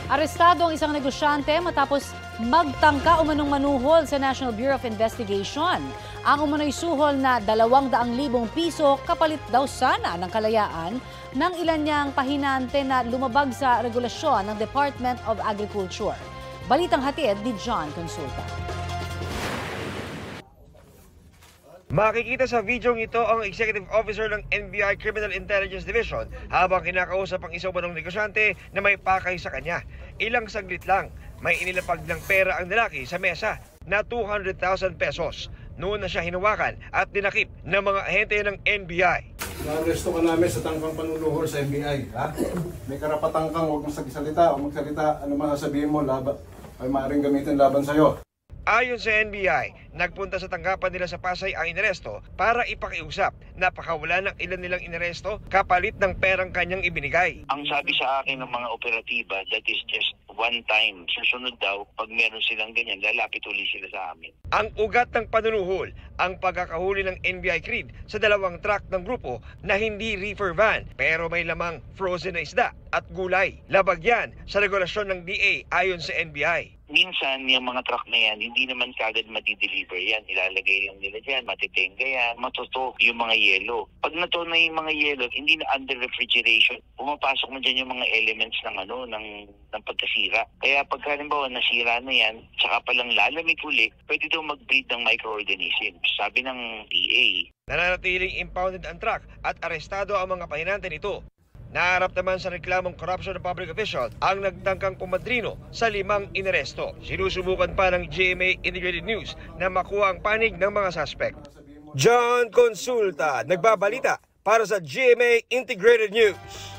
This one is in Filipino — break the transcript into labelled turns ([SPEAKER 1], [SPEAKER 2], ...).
[SPEAKER 1] Arestado ang isang negosyante matapos magtangka umanong manuhol sa National Bureau of Investigation. Ang umano'y suhol na 200,000 piso kapalit daw sana ng kalayaan ng ilan niyang pahinante na lumabag sa regulasyon ng Department of Agriculture. Balitang hatid ni John Consulta.
[SPEAKER 2] Makikita sa videong ito ang Executive Officer ng NBI Criminal Intelligence Division habang kinakausap ang isang manong negosyante na may pakay sa kanya. Ilang saglit lang, may inilapag ng pera ang lalaki sa mesa na 200,000 pesos. Noon na siya hinawakan at dinakip ng mga ahente ng NBI.
[SPEAKER 3] Na-arresto ka namin sa tangkang panuluhol sa NBI. Ha? May karapatan kang huwag magsalita o magsalita. Ano man sasabihin mo, ay maaaring gamitin laban sa'yo.
[SPEAKER 2] Ayon sa NBI, nagpunta sa tanggapan nila sa Pasay ang inaresto para ipakiusap. Napakawala ng ilan nilang inaresto kapalit ng perang kanyang ibinigay.
[SPEAKER 4] Ang sabi sa akin ng mga operatiba, that is just one time. Susunod daw, pag meron silang ganyan, lalapit uli sila sa amin.
[SPEAKER 2] Ang ugat ng panunuhol, ang pagkakahuli ng NBI Creed sa 2 truck ng grupo na hindi reefer van pero may lamang frozen na isda at gulay. Labag yan sa regulasyon ng DA ayon sa NBI.
[SPEAKER 4] Minsan, yung mga truck na yan, hindi naman kagad madi-deliver yan. Ilalagay lang nila dyan, matitenga yan, matuto yung mga yelo. Pag natuto na yung mga yelo, hindi na under refrigeration, pumapasok mo dyan yung mga elements ng pagkasira. Kaya pag halimbawa nasira na yan, saka palang lalamig uli, pwede daw mag-breed ng microorganisms. Sabi ng DA.
[SPEAKER 2] Nananatiling impounded ang truck at arestado ang mga pahinante nito. Naharap naman sa reklamong corruption ng public official ang nagtangkang pumadrino sa 5 inaresto. Sinusubukan pa ng GMA Integrated News na makuha ang panig ng mga suspect. John Consulta, nagbabalita para sa GMA Integrated News.